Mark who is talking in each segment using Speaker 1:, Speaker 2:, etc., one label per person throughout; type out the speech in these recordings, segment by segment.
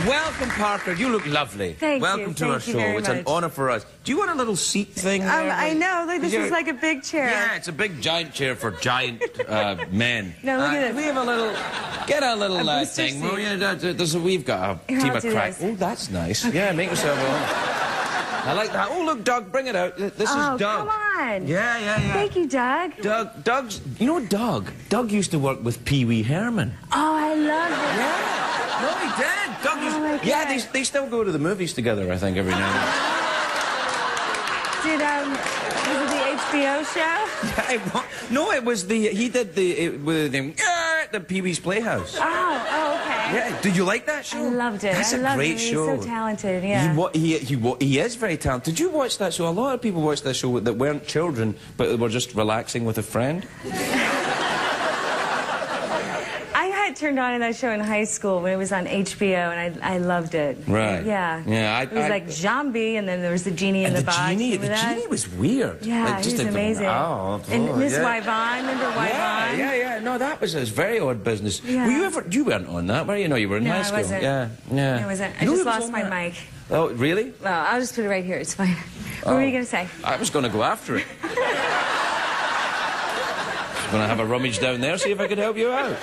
Speaker 1: Welcome, Parker. You look lovely.
Speaker 2: Thank you.
Speaker 1: Welcome to our show. It's an honour for us. Do you want a little seat thing there?
Speaker 2: I know. Like, this is like a big chair.
Speaker 1: Yeah, it's a big, giant chair for giant men.
Speaker 2: No, look at this.
Speaker 1: We have a little... Get a little thing. Well, yeah, we've got a team of crack. Oh, that's nice. Okay. Yeah, make yourself at home. I like that. Oh, look, Doug, bring it out. This is Doug.
Speaker 2: Come on.
Speaker 1: Yeah.
Speaker 2: Thank you, Doug.
Speaker 1: Doug's... You know Doug? Doug used to work with Pee Wee Herman.
Speaker 2: Oh, I love it.
Speaker 1: Yeah. No, he did. Doug used... Yeah, they still go to the movies together, I think, every now and then.
Speaker 2: Was it the HBO show?
Speaker 1: Yeah, no, it was the... He did the Pee Wee's Playhouse.
Speaker 2: Oh, okay.
Speaker 1: Yeah, did you like that show?
Speaker 2: I loved it.
Speaker 1: That's a great show.
Speaker 2: He's so talented, yeah.
Speaker 1: He is very talented. Did you watch that show? A lot of people watched that show that weren't children, but were just relaxing with a friend.
Speaker 2: I had turned on that show in high school when it was on HBO, and I loved it.
Speaker 1: Right.
Speaker 2: Yeah.
Speaker 1: Yeah.
Speaker 2: It was like Zombie, and then there was the genie in the box.
Speaker 1: The genie was weird.
Speaker 2: Yeah,
Speaker 1: like,
Speaker 2: he was amazing. And Miss Wyvon, remember Wyvon?
Speaker 1: Yeah. No, that was a very odd business.
Speaker 2: Yeah.
Speaker 1: You weren't on that, were you? No, you were in high school.
Speaker 2: I wasn't.
Speaker 1: Yeah.
Speaker 2: No, I wasn't. I just lost my mic.
Speaker 1: Oh, really?
Speaker 2: Well, I'll just put it right here. It's fine. What were you going to say?
Speaker 1: I was going to go after it. I was going to have a rummage down there, see if I could help you out.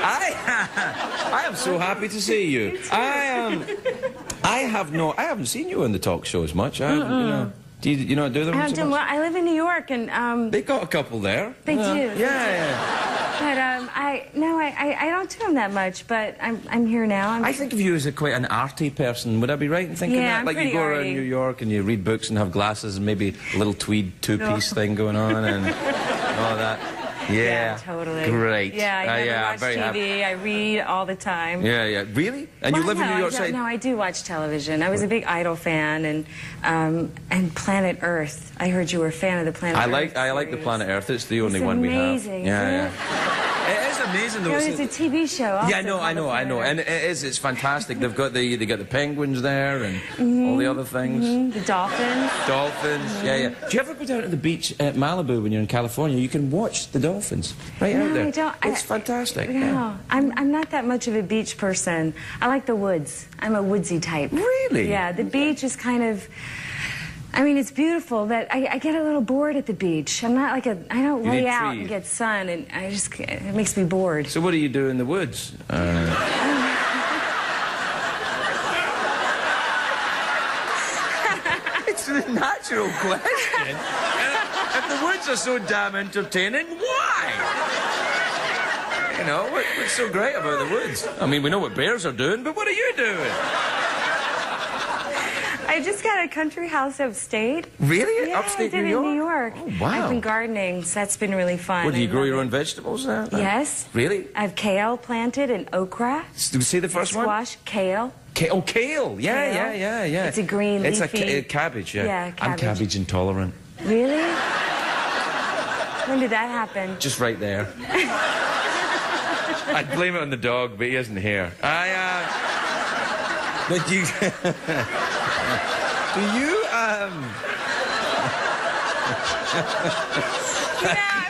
Speaker 1: I am so happy to see you. I haven't seen you on the talk shows much. Do you not do them?
Speaker 2: I don't do them. Well, I live in New York, and
Speaker 1: they got a couple there.
Speaker 2: They do.
Speaker 1: Yeah.
Speaker 2: But I don't do them that much. But I'm here now.
Speaker 1: I think of you as quite an arty person. Would I be right in thinking that?
Speaker 2: I'm
Speaker 1: like
Speaker 2: pretty
Speaker 1: you go around
Speaker 2: arty.
Speaker 1: New York and you read books and have glasses and maybe a little tweed two-piece thing going on and all that. Yeah,
Speaker 2: totally.
Speaker 1: Great.
Speaker 2: Yeah, I watch TV.
Speaker 1: Happy.
Speaker 2: I read all the time.
Speaker 1: Yeah. Really? And you live in New York City?
Speaker 2: No, I do watch television. I was a big Idol fan, and Planet Earth. I heard you were a fan of the Planet Earth.
Speaker 1: I like the Planet Earth. It's the only one we have.
Speaker 2: Amazing.
Speaker 1: Yeah. It is amazing though.
Speaker 2: It's a TV show. Also,
Speaker 1: yeah, I know, and it's fantastic. They got the penguins there and all the other things.
Speaker 2: The dolphins.
Speaker 1: Yeah. Do you ever go down to the beach at Malibu when you're in California? You can watch the dolphins out there.
Speaker 2: I don't.
Speaker 1: It's fantastic.
Speaker 2: No,
Speaker 1: yeah.
Speaker 2: I'm not that much of a beach person. I like the woods. I'm a woodsy type.
Speaker 1: Really?
Speaker 2: Yeah, the beach is kind of... I mean, it's beautiful, but I get a little bored at the beach. I'm not like I don't lay out and get sun, and it makes me bored.
Speaker 1: So what do you do in the woods? It's a natural question. If the woods are so damn entertaining, why? You know, what's so great about the woods? I mean, we know what bears are doing, but what are you doing?
Speaker 2: I just got a country house upstate.
Speaker 1: Really?
Speaker 2: Yeah,
Speaker 1: Upstate
Speaker 2: I did
Speaker 1: New York?
Speaker 2: in New York.
Speaker 1: Oh, wow.
Speaker 2: I've been gardening, so that's been really fun.
Speaker 1: What, do you grow your own vegetables there?
Speaker 2: Yes.
Speaker 1: Really?
Speaker 2: I have kale planted and okra.
Speaker 1: See the first one?
Speaker 2: Squash, kale.
Speaker 1: Oh, kale. Yeah.
Speaker 2: It's a green leafy...
Speaker 1: It's a cabbage, yeah.
Speaker 2: Yeah, cabbage.
Speaker 1: I'm cabbage intolerant.
Speaker 2: Really? When did that happen?
Speaker 1: Just right there. I'd blame it on the dog, but he isn't here. But you... Do you,
Speaker 2: I've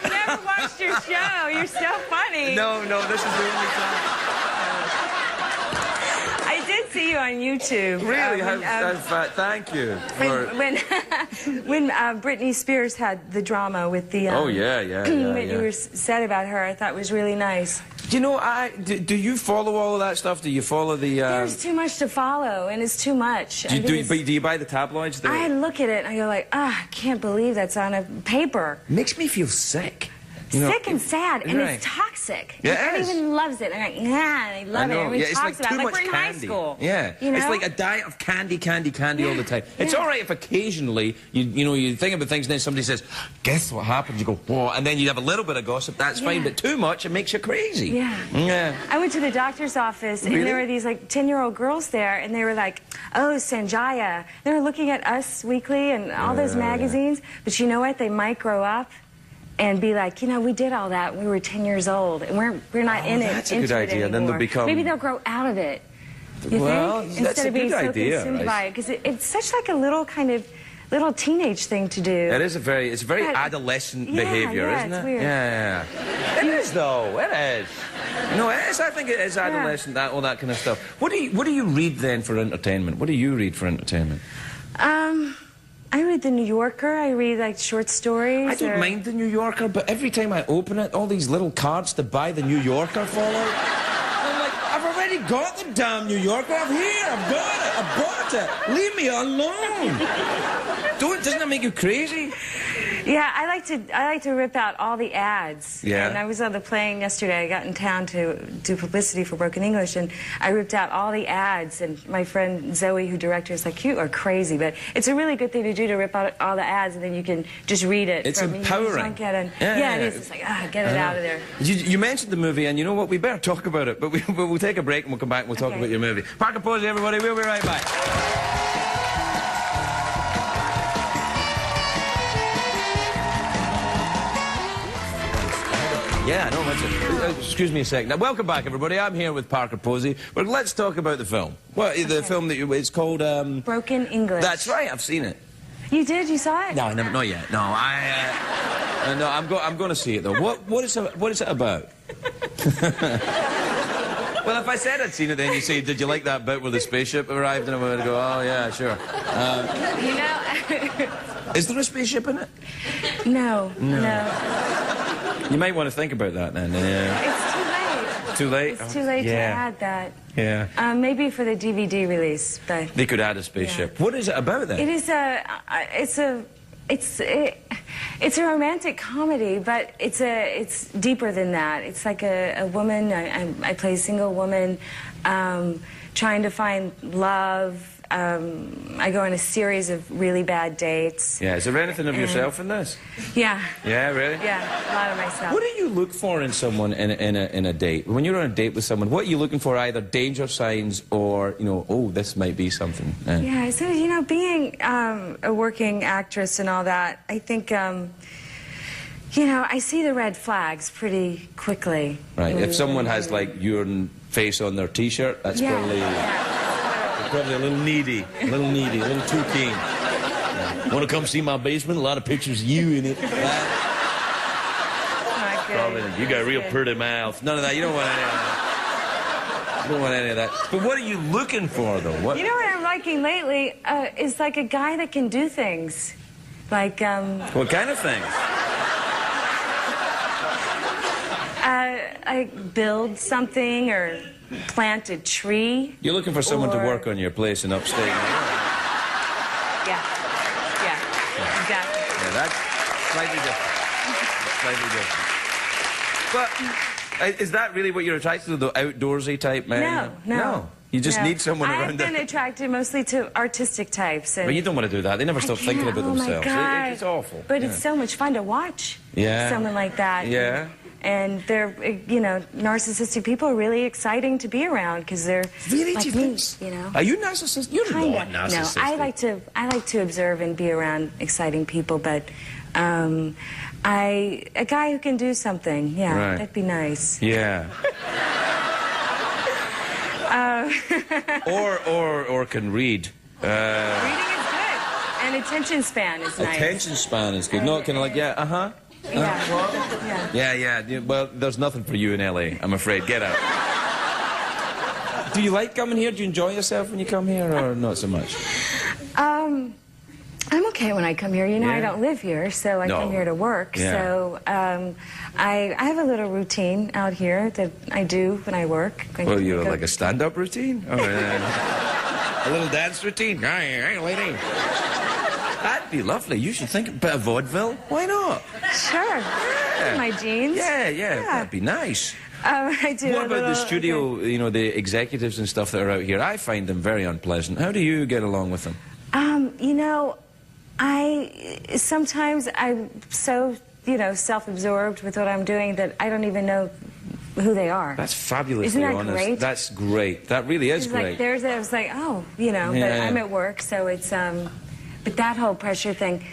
Speaker 2: never watched your show. You're so funny.
Speaker 1: No, this is the only time.
Speaker 2: I did see you on YouTube.
Speaker 1: Really? Thank you.
Speaker 2: When Britney Spears had the drama with the...
Speaker 1: what
Speaker 2: you said about her, I thought was really nice.
Speaker 1: You know, do you follow all of that stuff? Do you follow the...
Speaker 2: There's too much to follow, and it's too much.
Speaker 1: Do you buy the tabloids?
Speaker 2: I look at it, and I go like, I can't believe that's on a paper.
Speaker 1: Makes me feel sick.
Speaker 2: Sick and sad, and it's toxic.
Speaker 1: Yeah,
Speaker 2: everyone loves it. I'm like, I love it. Everyone talks about it. Like we're in high school.
Speaker 1: Yeah,
Speaker 2: you know?
Speaker 1: It's like a diet of candy all the time. It's all right if occasionally you think about things and then somebody says, guess what happened? You go, whoa, and then you have a little bit of gossip. That's fine, but too much, it makes you crazy.
Speaker 2: Yeah. I went to the doctor's office, and there were these like 10-year-old girls there, and they were like, oh, Sanjaya. They were looking at Us Weekly and all those magazines, but you know what? They might grow up and be like, you know, we did all that when we were 10 years old, and we're not in it.
Speaker 1: That's a good idea. And then they'll become...
Speaker 2: Maybe they'll grow out of it. You think? Instead of being so consumed by it, because it's such like a little kind of teenage thing to do.
Speaker 1: It is it's very adolescent behaviour, isn't it?
Speaker 2: It's weird.
Speaker 1: Yeah. It is though. It is. No, it is. I think it is adolescent. All that kind of stuff. What do you read then for entertainment? What do you read for entertainment?
Speaker 2: I read The New Yorker. I read, like, short stories.
Speaker 1: I don't mind The New Yorker, but every time I open it, all these little cards to buy The New Yorker fall out. I'm like, I've already got the damn New Yorker. I'm here. I've got it. I bought it. Leave me alone. Doesn't that make you crazy?
Speaker 2: Yeah, I like to rip out all the ads.
Speaker 1: Yeah.
Speaker 2: And I was on the plane yesterday. I got in town to do publicity for Broken English, and I ripped out all the ads. And my friend Zoe, who directed, is like, "You are crazy," but it's a really good thing to do, to rip out all the ads, and then you can just read it.
Speaker 1: It's empowering.
Speaker 2: Yeah, it is. It's like, get it out of there.
Speaker 1: You mentioned the movie, and you know what? We better talk about it. But we'll take a break and we'll come back and we'll talk about your movie. Parker Posey, everybody. We'll be right back. Yeah, no, that's it. Excuse me a second. Now, welcome back, everybody. I'm here with Parker Posey. But let's talk about the film. Well, the film that it's called...
Speaker 2: Broken English.
Speaker 1: That's right. I've seen it.
Speaker 2: You did? You saw it?
Speaker 1: No, not yet. No, no, I'm going to see it though. What is it about? Well, if I said I'd seen it, then you say, "Did you like that bit where the spaceship arrived?" And I would go, "Oh yeah, sure."
Speaker 2: You know.
Speaker 1: Is there a spaceship in it?
Speaker 2: No.
Speaker 1: You might want to think about that then.
Speaker 2: It's too late.
Speaker 1: Too late?
Speaker 2: It's too late to add that.
Speaker 1: Yeah.
Speaker 2: Maybe for the DVD release, but...
Speaker 1: They could add a spaceship. Yeah. What is it about then?
Speaker 2: It is it's a romantic comedy, but it's deeper than that. It's like a woman, I play a single woman, trying to find love. I go on a series of really bad dates.
Speaker 1: Yeah, is there anything of yourself in this?
Speaker 2: Yeah.
Speaker 1: Yeah, really?
Speaker 2: Yeah, a lot of myself.
Speaker 1: What do you look for in someone in a date? When you're on a date with someone, what are you looking for? Either danger signs or, you know, oh, this might be something.
Speaker 2: Yeah, so, you know, being a working actress and all that, I think, you know, I see the red flags pretty quickly.
Speaker 1: Right, if someone has, like, your face on their T-shirt, that's probably... Probably a little needy, a little too keen. Yeah. Want to come see my basement? A lot of pictures of you in it. Probably, you got a real pretty mouth. None of that. You don't want any of that. You don't want any of that. But what are you looking for, though? What?
Speaker 2: You know what I'm liking lately is like a guy that can do things. Like,
Speaker 1: What kind of things?
Speaker 2: I build something or plant a tree.
Speaker 1: You're looking for someone to work on your place in upstate New York.
Speaker 2: Yeah, exactly.
Speaker 1: Yeah, that's slightly different. But is that really what you're attracted to, the outdoorsy type man?
Speaker 2: No.
Speaker 1: You just need someone around there.
Speaker 2: I've been attracted mostly to artistic types.
Speaker 1: But you don't want to do that. They never stop thinking about themselves.
Speaker 2: My God.
Speaker 1: It's awful.
Speaker 2: But it's so much fun to watch someone like that.
Speaker 1: Yeah.
Speaker 2: And they're, you know, narcissistic people are really exciting to be around because they're
Speaker 1: really
Speaker 2: like me, you know.
Speaker 1: Are you narcissistic? You're not narcissistic.
Speaker 2: No, I like to observe and be around exciting people, but a guy who can do something, that'd be nice.
Speaker 1: Yeah. or can read.
Speaker 2: Reading is good, and attention span is nice.
Speaker 1: Attention span is good. No, kind of like Yeah. Well, there's nothing for you in LA, I'm afraid. Get out. Do you like coming here? Do you enjoy yourself when you come here, or not so much?
Speaker 2: I'm okay when I come here. You know, I don't live here, so I come here to work.
Speaker 1: Yeah.
Speaker 2: So I have a little routine out here that I do when I work.
Speaker 1: Well, you have like a stand-up routine? Or, a little dance routine? Hey, lady. That'd be lovely. You should think a bit of vaudeville. Why not?
Speaker 2: Sure. Yeah. My jeans.
Speaker 1: Yeah. That'd be nice.
Speaker 2: I do.
Speaker 1: What about the studio, you know, the executives and stuff that are out here? I find them very unpleasant. How do you get along with them?
Speaker 2: You know, sometimes I'm so, you know, self-absorbed with what I'm doing that I don't even know who they are.
Speaker 1: That's fabulously
Speaker 2: Isn't that
Speaker 1: honest.
Speaker 2: Great?
Speaker 1: That's great. That really is great.
Speaker 2: Like, I was like, oh, you know, but I'm at work, so it's, but that whole pressure thing.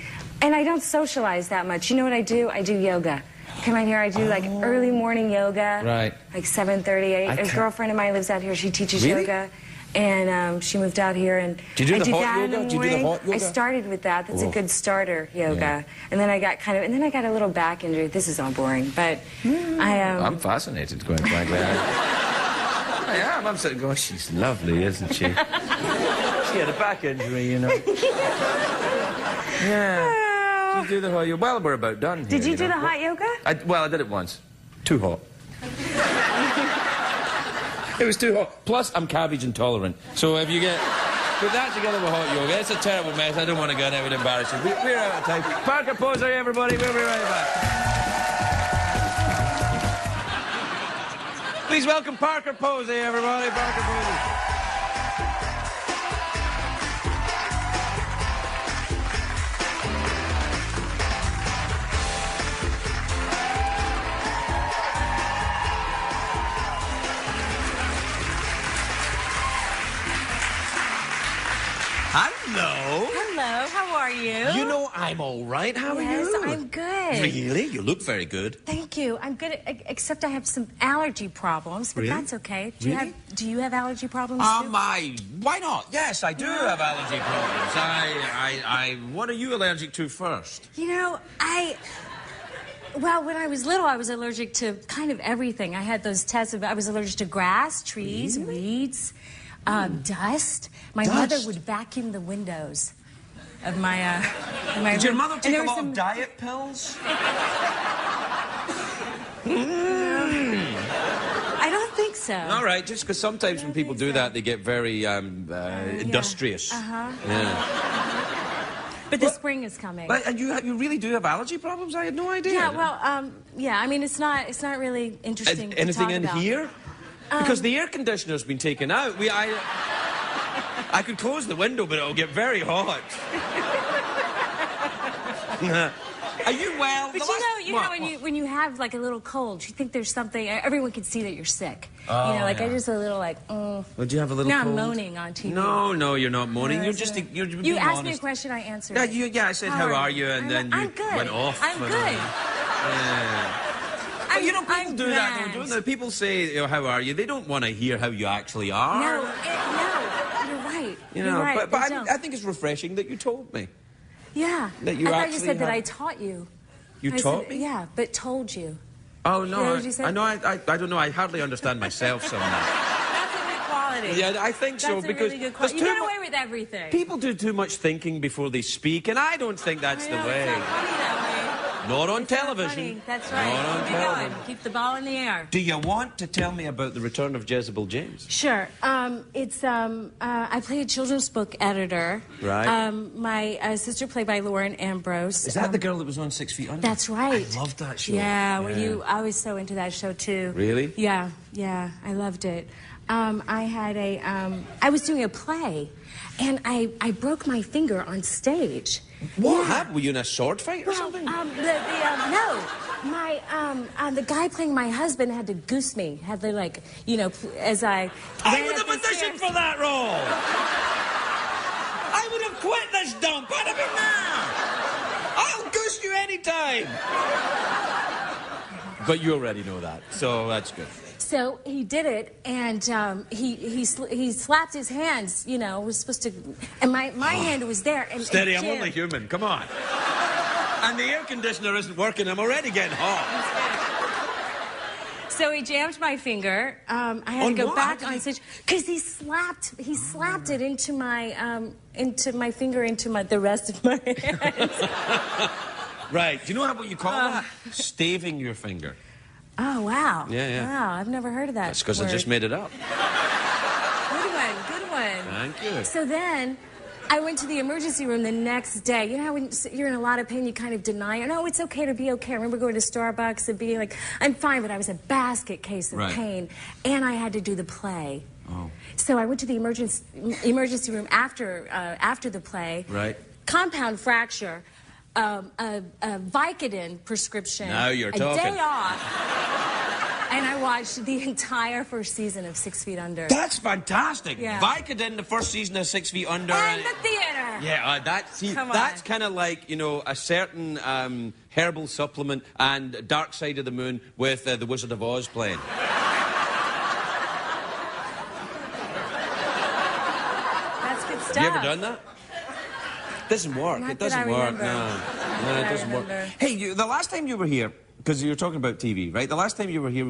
Speaker 2: And I don't socialize that much. You know what I do? I do yoga. come out here. I do like early morning yoga.
Speaker 1: Right.
Speaker 2: Like 7:30. A girlfriend of mine lives out here. She teaches yoga. And she moved out here, and
Speaker 1: do you do
Speaker 2: I
Speaker 1: the
Speaker 2: do
Speaker 1: hot
Speaker 2: that
Speaker 1: yoga?
Speaker 2: in the
Speaker 1: Do you do the
Speaker 2: morning.
Speaker 1: hot yoga?
Speaker 2: I started with that. That's a good starter yoga.
Speaker 1: Yeah.
Speaker 2: And then I got and then I got a little back injury. This is all boring, but
Speaker 1: I'm fascinated, quite frankly. I am. I'm sitting going, she's lovely, isn't she? She had a back injury, you know. Yeah. You do the hot yoga. Well, we're about done here.
Speaker 2: Did you do the hot yoga?
Speaker 1: Well, I did it once. Too hot. It was too hot. Plus, I'm cabbage intolerant. So if you put that together with hot yoga, it's a terrible mess. I don't want to go in there with embarrassing. We're out of time. Parker Posey, everybody. We'll be right back. Please welcome Parker Posey, everybody. Parker Posey. Hello.
Speaker 3: Hello, how are you?
Speaker 1: You know, I'm all right. How are
Speaker 3: Yes,
Speaker 1: you?
Speaker 3: I'm good.
Speaker 1: Really? You look very good.
Speaker 3: Thank you. I'm good, except I have some allergy problems, but
Speaker 1: Really?
Speaker 3: that's okay.
Speaker 1: Really?
Speaker 3: Do you have allergy problems too?
Speaker 1: Why not? Yes, I do have allergy problems. What are you allergic to first?
Speaker 3: You know, well, when I was little, I was allergic to kind of everything. I had those tests I was allergic to grass, trees, weeds, dust. My mother would vacuum the windows of my
Speaker 1: Did your
Speaker 3: room.
Speaker 1: mother
Speaker 3: And
Speaker 1: take
Speaker 3: there
Speaker 1: a
Speaker 3: was
Speaker 1: lot
Speaker 3: some-
Speaker 1: of diet pills?
Speaker 3: I don't think so.
Speaker 1: All right, just because sometimes when people do that, they get very industrious. Yeah.
Speaker 3: But the spring is coming.
Speaker 1: And you really do have allergy problems? I had no idea.
Speaker 3: Yeah, well, yeah. I mean, it's not really interesting. to
Speaker 1: Anything
Speaker 3: talk
Speaker 1: in
Speaker 3: about.
Speaker 1: here? Because the air conditioner's been taken out. I could close the window, but it'll get very hot. Are you well?
Speaker 3: But you know, when you have like a little cold, you think there's something. Everyone can see that you're sick.
Speaker 1: Oh,
Speaker 3: you know, like
Speaker 1: yeah.
Speaker 3: I just a little like.
Speaker 1: Would you have a little
Speaker 3: Now
Speaker 1: cold?
Speaker 3: I'm moaning on TV.
Speaker 1: No, you're not moaning.
Speaker 3: No,
Speaker 1: You're
Speaker 3: that's
Speaker 1: just
Speaker 3: right.
Speaker 1: you're
Speaker 3: You
Speaker 1: being
Speaker 3: asked
Speaker 1: honest.
Speaker 3: me a question, I answered.
Speaker 1: Yeah, I said how are you, and then you
Speaker 3: I'm good.
Speaker 1: went off.
Speaker 3: I'm good.
Speaker 1: Yeah. But you know, people
Speaker 3: I'm
Speaker 1: do that,
Speaker 3: grand.
Speaker 1: though, don't they? People say, how are you? They don't want to hear how you actually are.
Speaker 3: No, you're right.
Speaker 1: You
Speaker 3: You're
Speaker 1: know,
Speaker 3: right.
Speaker 1: but
Speaker 3: they don't.
Speaker 1: I think it's refreshing that you told me.
Speaker 3: Yeah.
Speaker 1: that you
Speaker 3: I thought you
Speaker 1: actually
Speaker 3: said that
Speaker 1: have-
Speaker 3: I taught you.
Speaker 1: You
Speaker 3: I
Speaker 1: taught
Speaker 3: said,
Speaker 1: me?
Speaker 3: Yeah, but told you.
Speaker 1: Oh,
Speaker 3: You
Speaker 1: no.
Speaker 3: know what you said?
Speaker 1: I know. I don't know. I hardly understand myself sometimes.
Speaker 3: That's a good quality.
Speaker 1: Yeah, I think so,
Speaker 3: That's a
Speaker 1: because
Speaker 3: really good
Speaker 1: there's
Speaker 3: quality. You
Speaker 1: too
Speaker 3: get
Speaker 1: mu-
Speaker 3: away with everything.
Speaker 1: People do too much thinking before they speak, and I don't think that's
Speaker 3: I
Speaker 1: the
Speaker 3: know,
Speaker 1: way.
Speaker 3: It's not funny that way.
Speaker 1: Not on
Speaker 3: It's not
Speaker 1: television.
Speaker 3: funny. That's right.
Speaker 1: Not on
Speaker 3: Keep it
Speaker 1: television.
Speaker 3: going. Keep the ball in the air.
Speaker 1: Do you want to tell me about the return of Jezebel James?
Speaker 3: Sure. I play a children's book editor.
Speaker 1: Right.
Speaker 3: My sister played by Lauren Ambrose.
Speaker 1: Is that the girl that was on 6 Feet Under?
Speaker 3: That's right.
Speaker 1: I loved that show.
Speaker 3: Yeah, I was so into that show too.
Speaker 1: Really?
Speaker 3: Yeah, I loved it. I was doing a play, and I broke my finger on stage.
Speaker 1: What
Speaker 3: Yeah.
Speaker 1: happened? Were you in a sword fight or
Speaker 3: Well,
Speaker 1: something?
Speaker 3: no. The guy playing my husband had to goose me. Had to as I.
Speaker 1: I
Speaker 3: ran
Speaker 1: would
Speaker 3: up
Speaker 1: have
Speaker 3: the
Speaker 1: auditioned
Speaker 3: stairs.
Speaker 1: for that role. I would have quit this dump. I'd have been there. I'll goose you anytime. But you already know that, so that's good.
Speaker 3: So he did it, and he slapped his hands. Was supposed to, and my hand was there. And
Speaker 1: Steady,
Speaker 3: and
Speaker 1: I'm
Speaker 3: jammed.
Speaker 1: only human. Come on. And the air conditioner isn't working. I'm already getting hot.
Speaker 3: So he jammed my finger. I had
Speaker 1: On
Speaker 3: to go
Speaker 1: what?
Speaker 3: back
Speaker 1: How did
Speaker 3: on stage because he slapped it into my finger, into the rest of my hand.
Speaker 1: Right. Do you know what you call that? Staving your finger.
Speaker 3: Oh wow!
Speaker 1: Yeah.
Speaker 3: Wow, I've never heard of that.
Speaker 1: That's because I
Speaker 3: word.
Speaker 1: just made it up.
Speaker 3: Good one.
Speaker 1: Thank you.
Speaker 3: So then, I went to the emergency room the next day. You know how when you're in a lot of pain, you kind of deny it. No, it's okay to be okay. I remember going to Starbucks and being like, I'm fine, but I was a basket case of
Speaker 1: Right.
Speaker 3: pain. And I had to do the play.
Speaker 1: Oh.
Speaker 3: So I went to the emergency room after the play.
Speaker 1: Right.
Speaker 3: Compound fracture, a Vicodin prescription.
Speaker 1: Now you're
Speaker 3: a
Speaker 1: talking.
Speaker 3: day off. And I watched the entire first season of 6 Feet Under.
Speaker 1: That's fantastic.
Speaker 3: Yeah.
Speaker 1: Vicodin, the first season of 6 Feet Under.
Speaker 3: And the theater.
Speaker 1: Yeah, that's kind of like, you know, a certain herbal supplement and Dark Side of the Moon with The Wizard of Oz playing.
Speaker 3: That's good stuff.
Speaker 1: Have you ever done that? Doesn't work.
Speaker 3: Not
Speaker 1: It doesn't work.
Speaker 3: remember.
Speaker 1: No, it doesn't work. Hey, the last time you were here, because you were talking about TV, right? The last time you were here,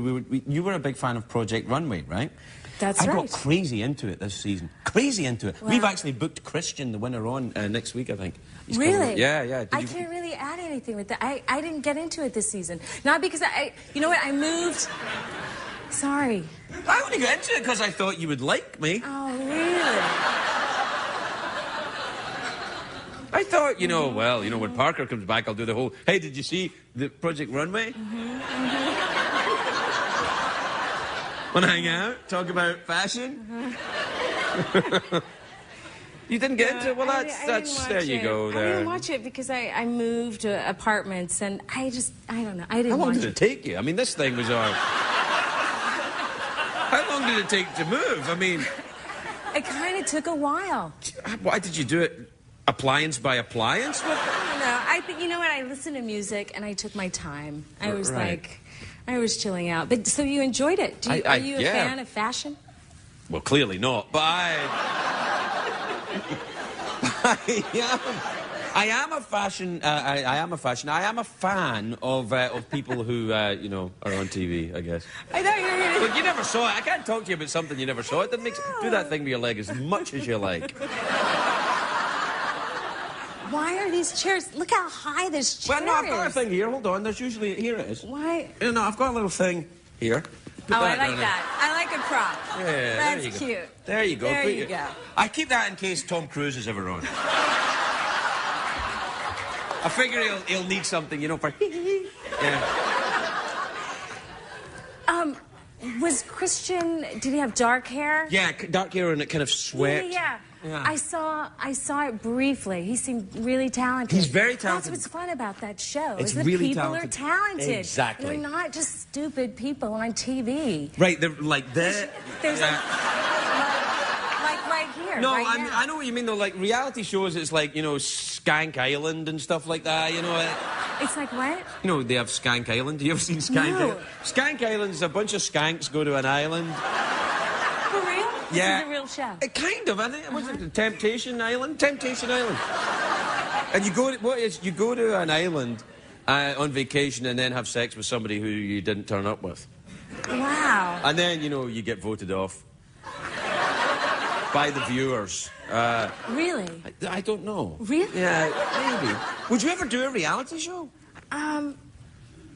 Speaker 1: you were a big fan of Project Runway, right?
Speaker 3: That's
Speaker 1: right. I
Speaker 3: right.
Speaker 1: got crazy into it this season. Crazy into it.
Speaker 3: Wow.
Speaker 1: We've actually booked Christian, the winner, on next week, I think. He's
Speaker 3: Really?
Speaker 1: coming. Yeah.
Speaker 3: I can't really add anything with that. I didn't get into it this season. Not because you know what, I moved. Sorry.
Speaker 1: I only got into it because I thought you would like me.
Speaker 3: Oh, really?
Speaker 1: I thought, you know, well, you know, when Parker comes back, I'll do the whole, hey, did you see the Project Runway? Want to hang out? Talk about fashion? You didn't get into it? Well, that's there you go there.
Speaker 3: I didn't watch it because I moved apartments and I don't know. I didn't
Speaker 1: How long
Speaker 3: watch
Speaker 1: did it take you? I mean, this thing was on. How long did it take to move? I mean...
Speaker 3: It kind of took a while.
Speaker 1: Why did you do it? Appliance by appliance? What?
Speaker 3: No, I think, you know what, I listened to music and I took my time. I was like, I was chilling out. But so you enjoyed it. Are you a fan of fashion?
Speaker 1: Well, clearly not, but I am a fan of people who, you know, are on TV, I guess.
Speaker 3: I thought you were going to...
Speaker 1: Look, you never saw it. I can't talk to you about something you never saw. It makes do that thing with your leg as much as you like.
Speaker 3: Why are these chairs... Look how high this chair
Speaker 1: Well, no, I've got a
Speaker 3: is.
Speaker 1: thing here. Hold on. There's usually... Here it is.
Speaker 3: Why?
Speaker 1: No, I've got a little thing here.
Speaker 3: Oh, I like that. I like a prop.
Speaker 1: Yeah,
Speaker 3: That's
Speaker 1: there you go.
Speaker 3: cute.
Speaker 1: There you go.
Speaker 3: There you go.
Speaker 1: I keep that in case Tom Cruise is ever on. I figure he'll need something, you know, for... Yeah.
Speaker 3: Was Christian... Did he have dark hair?
Speaker 1: Yeah, dark hair and it kind of swept.
Speaker 3: Yeah.
Speaker 1: Yeah.
Speaker 3: I saw it briefly. He seemed really talented.
Speaker 1: He's very talented.
Speaker 3: That's what's fun about that show.
Speaker 1: It's
Speaker 3: is that
Speaker 1: really
Speaker 3: people
Speaker 1: talented.
Speaker 3: are talented.
Speaker 1: Exactly.
Speaker 3: They're not just stupid people on TV.
Speaker 1: Right, they're like that.
Speaker 3: There's like right here.
Speaker 1: No,
Speaker 3: right
Speaker 1: I mean,
Speaker 3: now.
Speaker 1: I know what you mean though. Like reality shows, it's like, you know, Skank Island and stuff like that. You know.
Speaker 3: It's like what?
Speaker 1: You know, they have Skank Island. You ever seen Skank
Speaker 3: No.
Speaker 1: Island? Skank Island is a bunch of skanks go to an island.
Speaker 3: For real?
Speaker 1: Yeah.
Speaker 3: This is a real show.
Speaker 1: Kind of, I think. What's it? Temptation Island? Temptation Island. And you go to an island on vacation and then have sex with somebody who you didn't turn up with.
Speaker 3: Wow.
Speaker 1: And then, you know, you get voted off by the viewers.
Speaker 3: Really?
Speaker 1: I don't know.
Speaker 3: Really?
Speaker 1: Yeah, maybe. Would you ever do a reality show?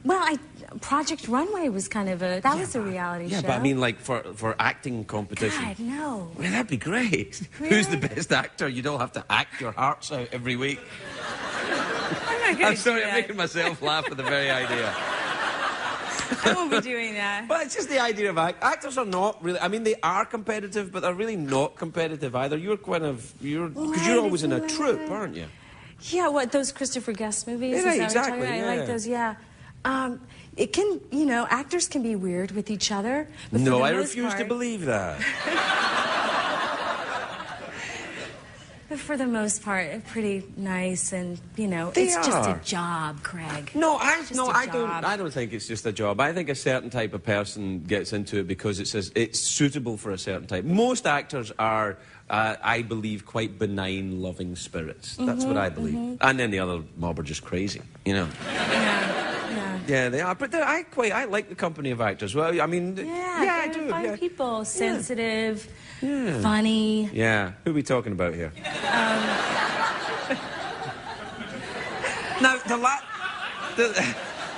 Speaker 3: Well, Project Runway was kind of that was a reality show.
Speaker 1: Yeah, but I mean, like, for acting competition.
Speaker 3: God, no.
Speaker 1: Well, that'd be great.
Speaker 3: Really?
Speaker 1: Who's the best actor? You don't have to act your hearts out every week.
Speaker 3: I'm not gonna
Speaker 1: I'm sorry,
Speaker 3: do
Speaker 1: I'm
Speaker 3: that.
Speaker 1: making myself laugh at the very idea.
Speaker 3: I won't be doing that.
Speaker 1: But it's just the idea of actors are not really. I mean, they are competitive, but they're really not competitive either. You're because you're always in a troupe, aren't you?
Speaker 3: Yeah, what, those Christopher Guest movies?
Speaker 1: Yeah,
Speaker 3: Is that
Speaker 1: exactly,
Speaker 3: what you're talking about?
Speaker 1: yeah.
Speaker 3: I like those, yeah. It can, you know, actors can be weird with each other. But for
Speaker 1: No,
Speaker 3: the
Speaker 1: I
Speaker 3: most
Speaker 1: refuse to
Speaker 3: part-
Speaker 1: believe that.
Speaker 3: But for the most part, they're pretty nice and, you know,
Speaker 1: They
Speaker 3: it's just a
Speaker 1: are.
Speaker 3: job, Craig.
Speaker 1: No, I
Speaker 3: Just a job.
Speaker 1: don't think it's just a job. I think a certain type of person gets into it because it's suitable for a certain type. Most actors are, I believe, quite benign, loving spirits. That's what I believe. And then the other mob are just crazy, you know. Yeah, they are. But I like the company of actors. Well, I mean, I do.
Speaker 3: Fun
Speaker 1: Yeah.
Speaker 3: people, sensitive, funny.
Speaker 1: Yeah. Who are we talking about here? Now,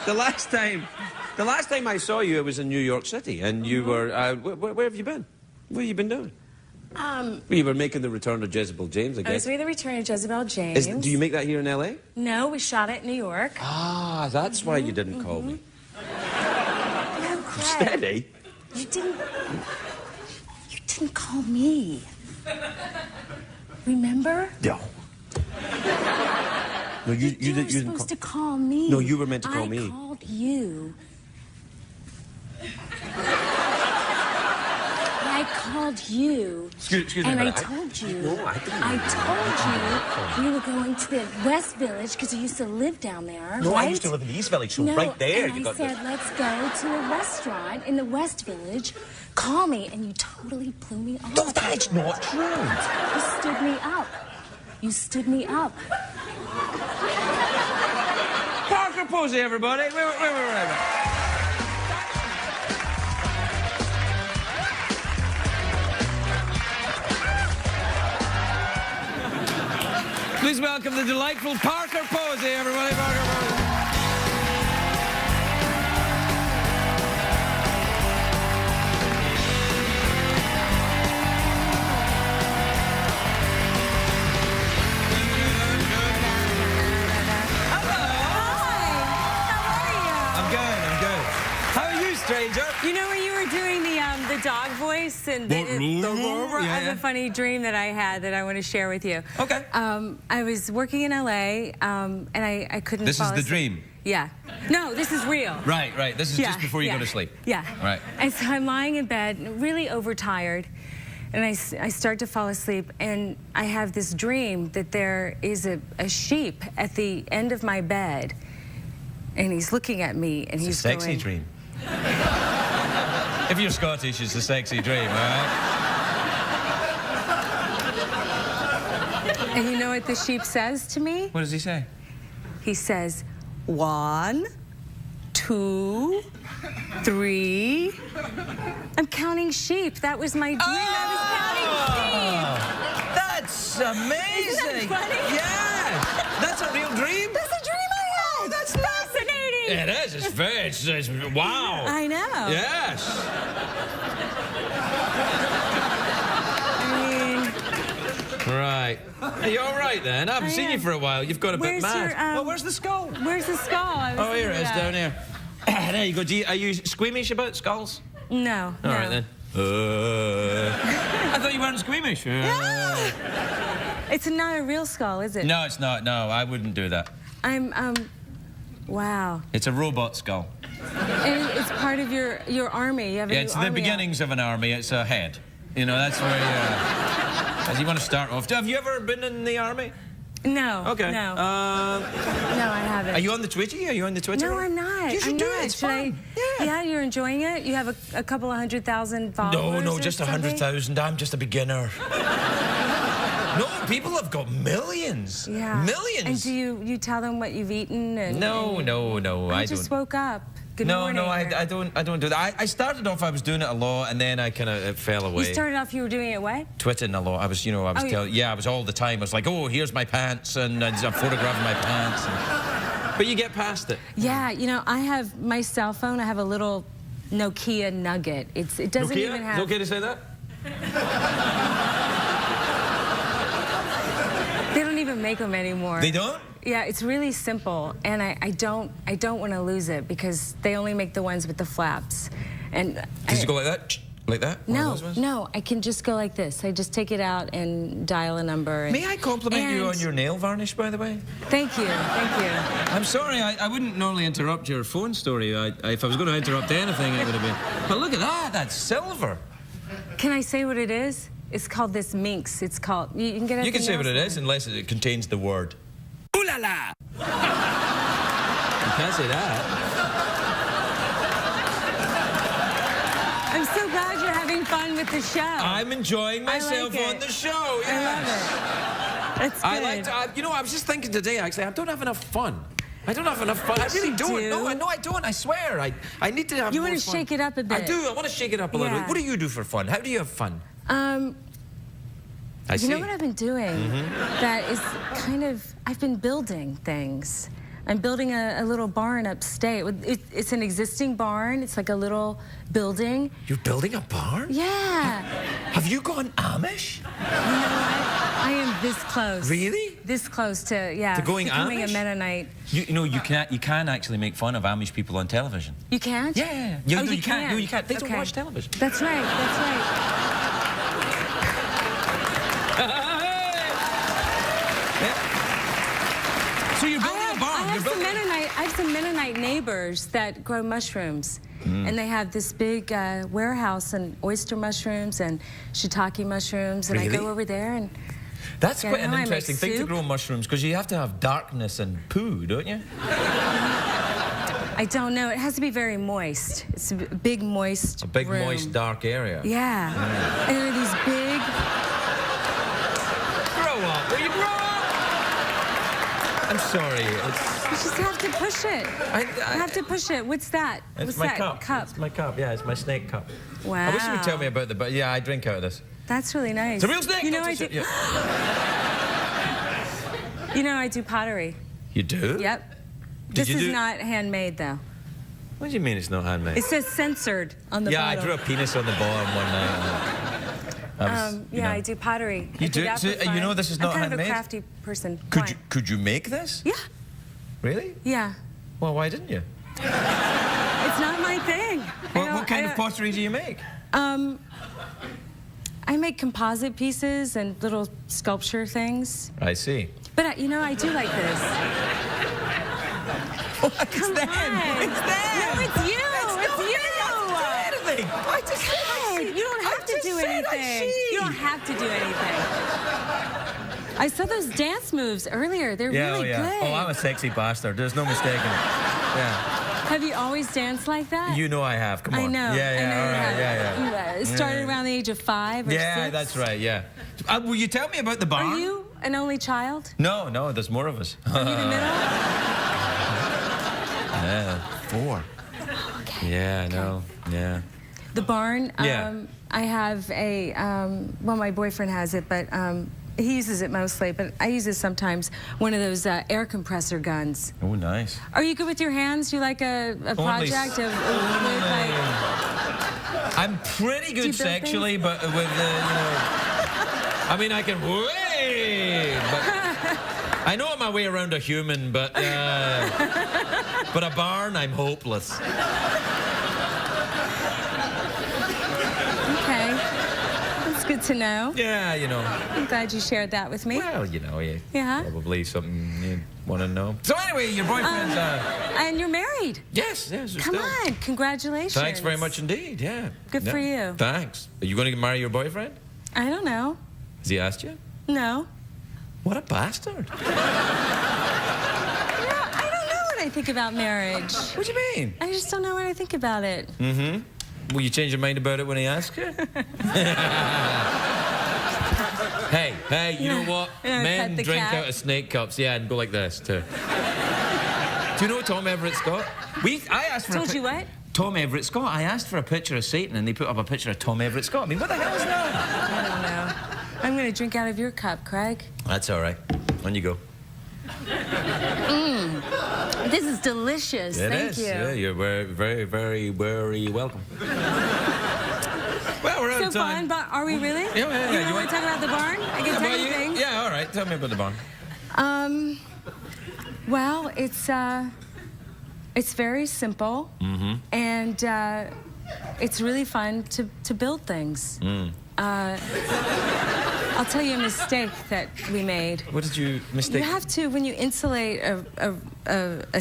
Speaker 1: the last time I saw you, it was in New York City, and you were. Where have you been? What have you been doing? You were making the return of Jezebel James, I
Speaker 3: I
Speaker 1: guess.
Speaker 3: was with the Return of Jezebel James.
Speaker 1: Do you make that here in L.A.?
Speaker 3: No, we shot it in New York.
Speaker 1: Ah, that's why you didn't call me.
Speaker 3: No, Craig.
Speaker 1: Steady.
Speaker 3: You didn't call me. Remember?
Speaker 1: No. No, you
Speaker 3: You were
Speaker 1: didn't
Speaker 3: supposed to call me.
Speaker 1: No, you were meant to call me.
Speaker 3: I called you. called you.
Speaker 1: Excuse me,
Speaker 3: and I
Speaker 1: but
Speaker 3: told you.
Speaker 1: No, I didn't.
Speaker 3: I told you we were going to the West Village because you used to live down there.
Speaker 1: No,
Speaker 3: right?
Speaker 1: I used to live in the East Village, so
Speaker 3: No,
Speaker 1: right there
Speaker 3: and
Speaker 1: you got
Speaker 3: I said, let's go to a restaurant in the West Village. Call me, and you totally blew me off.
Speaker 1: No, that's not true.
Speaker 3: You stood me up. You stood me up.
Speaker 1: Parker Posey, everybody. Wait. Please welcome the delightful Parker Posey, everybody. Parker Posey. I'm good. How are you, stranger?
Speaker 4: You know when you were doing the dog voice and I have a funny dream that I had that I want to share with you.
Speaker 1: Okay.
Speaker 4: I was working in LA and I couldn't.
Speaker 1: This
Speaker 4: fall
Speaker 1: is the
Speaker 4: asleep.
Speaker 1: dream.
Speaker 4: Yeah. No, this is real.
Speaker 1: Right. This is just before you go to sleep.
Speaker 4: Yeah.
Speaker 1: Right.
Speaker 4: And so I'm lying in bed, really overtired, and I start to fall asleep, and I have this dream that there is a sheep at the end of my bed, and he's looking at me, and he's
Speaker 1: a sexy
Speaker 4: going,
Speaker 1: dream. If you're Scottish, it's a sexy dream, all right?
Speaker 4: And you know what the sheep says to me?
Speaker 1: What does he say?
Speaker 4: He says, 1, 2, 3. I'm counting sheep. That was my dream. I was counting sheep.
Speaker 1: That's amazing.
Speaker 4: Isn't that funny?
Speaker 1: Yeah. That's a real dream.
Speaker 4: That's a dream I had.
Speaker 1: Oh, that's
Speaker 4: fascinating.
Speaker 1: Yeah, it is. It's very. It's wow.
Speaker 4: I know.
Speaker 1: Yes. Right. Are you all right then? I haven't seen you for a while. You've got a bit mad. Well, where's the skull?
Speaker 4: Where's the skull?
Speaker 1: Oh, here it is, down here. There you go. Are you squeamish about skulls?
Speaker 4: No.
Speaker 1: All right then. I thought you weren't squeamish.
Speaker 4: No. It's not a real skull, is it?
Speaker 1: No, it's not. No, I wouldn't do that.
Speaker 4: Wow.
Speaker 1: It's a robot skull.
Speaker 4: And it's part of your army. You have
Speaker 1: Yeah, it's the beginnings of an army. It's a head. You know, that's where as you want to start off. Have you ever been in the army?
Speaker 4: No.
Speaker 1: Okay.
Speaker 4: No. No, I haven't.
Speaker 1: Are you on the Twitty? Are you on the Twitter?
Speaker 4: No, I'm not.
Speaker 1: You should do it. It's fun.
Speaker 4: Yeah, you're enjoying it? You have a couple of 100,000 followers?
Speaker 1: No, just 100,000. I'm just a beginner. No, people have got millions.
Speaker 4: Yeah.
Speaker 1: Millions.
Speaker 4: And do you tell them what you've eaten? And,
Speaker 1: No.
Speaker 4: I just woke up. Good morning.
Speaker 1: No, I don't do that. I started off, I was doing it a lot, and then I kind of it fell away.
Speaker 4: You started off, you were doing it what?
Speaker 1: Twitting a lot. I was I was all the time. I was like, oh, here's my pants, and I'm photographing my pants. But you get past it.
Speaker 4: Yeah, you know, I have my cell phone. I have a little Nokia Nugget. It doesn't even have.
Speaker 1: Is it okay to say that?
Speaker 4: They don't even make them anymore.
Speaker 1: They don't?
Speaker 4: Yeah, it's really simple, and I don't want to lose it because they only make the ones with the flaps. And
Speaker 1: Does it go like that? Like that?
Speaker 4: No, I can just go like this. I just take it out and dial a number.
Speaker 1: May I compliment you on your nail varnish, by the way?
Speaker 4: Thank you.
Speaker 1: I'm sorry, I wouldn't normally interrupt your phone story. If I was going to interrupt anything, it would have been. But look at that, that's silver.
Speaker 4: Can I say what it is? It's called this minx. It's called. You can get it.
Speaker 1: You can say what it is unless it contains the word. Ooh la la! You can't say that.
Speaker 4: I'm so glad you're having fun with the show.
Speaker 1: I'm enjoying myself on the show. Yes.
Speaker 4: I love it. That's good.
Speaker 1: I like to, I was just thinking today, actually, I don't have enough fun. I don't have enough fun. I really don't.
Speaker 4: Do?
Speaker 1: No, I don't. I swear. I need to have
Speaker 4: You
Speaker 1: more
Speaker 4: want to
Speaker 1: fun.
Speaker 4: shake it up a bit.
Speaker 1: I do. I want to shake it up a little bit. What do you do for fun? How do you have fun?
Speaker 4: You know what I've been doing? That is kind of, I've been building things. I'm building a little barn upstate. It's an existing barn. It's like a little building.
Speaker 1: You're building a barn?
Speaker 4: Yeah.
Speaker 1: Have you gone Amish?
Speaker 4: You know what? I am this close.
Speaker 1: Really?
Speaker 4: This close to
Speaker 1: going
Speaker 4: becoming
Speaker 1: Amish?
Speaker 4: a Mennonite.
Speaker 1: You know, you can actually make fun of Amish people on television.
Speaker 4: You can't?
Speaker 1: Yeah.
Speaker 4: You
Speaker 1: can't. No, you can't. They don't
Speaker 4: Okay.
Speaker 1: watch television.
Speaker 4: That's right. That's right.
Speaker 1: So you're building a barn.
Speaker 4: I have some Mennonite neighbors that grow mushrooms. And they have this big warehouse and oyster mushrooms and shiitake mushrooms. And I
Speaker 1: Really?
Speaker 4: go over there and...
Speaker 1: That's
Speaker 4: Yeah,
Speaker 1: quite an
Speaker 4: I make
Speaker 1: interesting thing to
Speaker 4: soup.
Speaker 1: grow mushrooms, because you have to have darkness and poo, don't you?
Speaker 4: I don't know. It has to be very moist. It's a big, moist
Speaker 1: A big,
Speaker 4: room.
Speaker 1: moist, dark area.
Speaker 4: Yeah. And there are these big...
Speaker 1: Grow up. Will you grow up? I'm sorry.
Speaker 4: You just have to push it. You have to push it. What's that?
Speaker 1: It's
Speaker 4: What's
Speaker 1: my
Speaker 4: that
Speaker 1: cup. It's my cup. Yeah, it's my snake cup.
Speaker 4: Wow.
Speaker 1: I wish you would tell me about the... But yeah, I drink out of this.
Speaker 4: That's really nice.
Speaker 1: It's a real snake.
Speaker 4: You know,
Speaker 1: not
Speaker 4: I
Speaker 1: just
Speaker 4: do...
Speaker 1: a- yeah.
Speaker 4: You know, I do pottery.
Speaker 1: You do?
Speaker 4: Yep.
Speaker 1: Did
Speaker 4: This
Speaker 1: you
Speaker 4: is
Speaker 1: do-
Speaker 4: not handmade, though.
Speaker 1: What do you mean it's not handmade?
Speaker 4: It says censored on the
Speaker 1: Yeah, I
Speaker 4: bottle.
Speaker 1: drew a penis on the bottom one night.
Speaker 4: Yeah, I do pottery.
Speaker 1: You
Speaker 4: I
Speaker 1: do?
Speaker 4: that
Speaker 1: So,
Speaker 4: for fun.
Speaker 1: you know this is not
Speaker 4: I'm kind
Speaker 1: handmade?
Speaker 4: of a crafty person.
Speaker 1: Could
Speaker 4: Why?
Speaker 1: you make this?
Speaker 4: Yeah,
Speaker 1: Really?
Speaker 4: yeah.
Speaker 1: Well, why didn't you?
Speaker 4: It's not my thing.
Speaker 1: What kind of pottery do you make?
Speaker 4: I make composite pieces and little sculpture things.
Speaker 1: I see.
Speaker 4: But, you know, I do like this. Come on.
Speaker 1: It's them.
Speaker 4: No, it's you. It's you.
Speaker 1: Anything. I just
Speaker 4: Hey, you don't have to do anything. You don't have to do anything. I saw those dance moves earlier. They're really good.
Speaker 1: Oh, I'm a sexy bastard. There's no mistaking it. Yeah.
Speaker 4: Have you always danced like that?
Speaker 1: You know I have. Come on.
Speaker 4: I know.
Speaker 1: Yeah, yeah,
Speaker 4: I know
Speaker 1: all
Speaker 4: you
Speaker 1: right.
Speaker 4: have.
Speaker 1: Yeah.
Speaker 4: You started around the age of 5 or 6?
Speaker 1: Yeah, that's right, yeah. Will you tell me about the barn?
Speaker 4: Are you an only child?
Speaker 1: No, there's more of us.
Speaker 4: Are you the middle?
Speaker 1: Yeah, 4.
Speaker 4: Okay.
Speaker 1: Yeah, no, yeah.
Speaker 4: The barn,
Speaker 1: Yeah.
Speaker 4: I have a, well, my boyfriend has it, but he uses it mostly, but I use it sometimes, one of those air compressor guns.
Speaker 1: Oh, nice.
Speaker 4: Are you good with your hands? Do you like a project of like...
Speaker 1: I'm pretty
Speaker 4: you
Speaker 1: good
Speaker 4: build
Speaker 1: sexually, but with, you know... I mean, I can... But I know my way around a human, but a barn, I'm hopeless.
Speaker 4: Okay. That's good to know.
Speaker 1: Yeah, you know.
Speaker 4: I'm glad you shared that with me.
Speaker 1: Well, you know,
Speaker 4: Yeah.
Speaker 1: probably something you want to know. So anyway, your boyfriend's...
Speaker 4: And you're married.
Speaker 1: yes, we're
Speaker 4: Come
Speaker 1: still.
Speaker 4: on. Congratulations.
Speaker 1: Thanks very much indeed, yeah.
Speaker 4: Good for
Speaker 1: Yeah.
Speaker 4: you.
Speaker 1: Thanks. Are you going to marry your boyfriend?
Speaker 4: I don't know.
Speaker 1: Has he asked you?
Speaker 4: No.
Speaker 1: What a bastard.
Speaker 4: I don't know what I think about marriage.
Speaker 1: What do you mean?
Speaker 4: I just don't know what I think about it.
Speaker 1: Mm-hmm. Will you change your mind about it when he asks you? Hey, you know what?
Speaker 4: Yeah,
Speaker 1: Men
Speaker 4: pet the
Speaker 1: drink
Speaker 4: cat.
Speaker 1: out of snake cups, yeah, and go like this, too. Do you know Tom Everett Scott? I asked for
Speaker 4: Told you what?
Speaker 1: Tom Everett Scott. I asked for a picture of Satan, and they put up a picture of Tom Everett Scott. I mean, what the hell is that?
Speaker 4: I don't know. I'm going to drink out of your cup, Craig.
Speaker 1: That's all right. On you go.
Speaker 4: This is delicious.
Speaker 1: It
Speaker 4: Thank
Speaker 1: is.
Speaker 4: you.
Speaker 1: Yeah, you're very, very, very, very welcome. Well, we're out
Speaker 4: So
Speaker 1: of time.
Speaker 4: fun, but are we really?
Speaker 1: Yeah.
Speaker 4: You want to talk about the barn? I can tell you things.
Speaker 1: Yeah, all right. Tell me about the barn.
Speaker 4: Well, it's very simple, and it's really fun to build things. I'll tell you a mistake that we made.
Speaker 1: What did you mistake?
Speaker 4: You have to, when you insulate a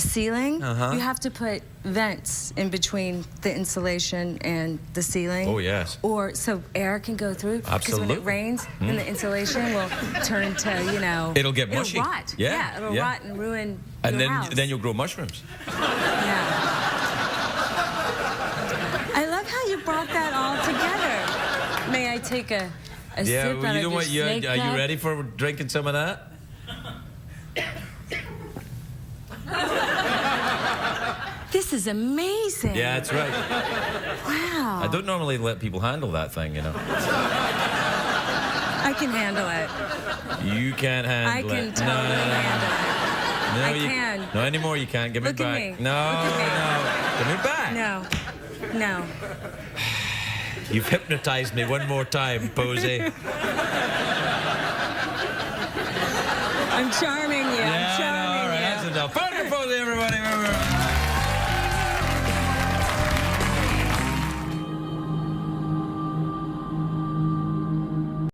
Speaker 4: ceiling, you have to put vents in between the insulation and the ceiling.
Speaker 1: Oh, yes.
Speaker 4: Or so air can go through. Because when
Speaker 1: Absolutely.
Speaker 4: it rains, then the insulation will turn into, you know...
Speaker 1: It'll get mushy.
Speaker 4: It'll rot.
Speaker 1: Yeah,
Speaker 4: It'll rot and ruin
Speaker 1: And
Speaker 4: your house.
Speaker 1: then you'll grow mushrooms.
Speaker 4: Yeah. I love how you brought that all together. May I take a
Speaker 1: Yeah,
Speaker 4: sip
Speaker 1: well,
Speaker 4: out
Speaker 1: you
Speaker 4: of
Speaker 1: know
Speaker 4: your
Speaker 1: what?
Speaker 4: snake
Speaker 1: Are you
Speaker 4: cup?
Speaker 1: ready for drinking some of that?
Speaker 4: This is amazing.
Speaker 1: Yeah, that's right.
Speaker 4: Wow.
Speaker 1: I don't normally let people handle that thing, you know.
Speaker 4: I can handle it.
Speaker 1: You can't handle
Speaker 4: I
Speaker 1: it.
Speaker 4: can totally handle it.
Speaker 1: No,
Speaker 4: I
Speaker 1: you,
Speaker 4: can.
Speaker 1: No, anymore you can't. Give me
Speaker 4: Look at
Speaker 1: back.
Speaker 4: me.
Speaker 1: No,
Speaker 4: Look at
Speaker 1: no. Give me back.
Speaker 4: No.
Speaker 1: You've hypnotized me one more time, Posey.
Speaker 4: I'm charming you. I'm
Speaker 1: Yeah,
Speaker 4: charming
Speaker 1: all right,
Speaker 4: you.
Speaker 1: that's enough. Fun Posey, everybody.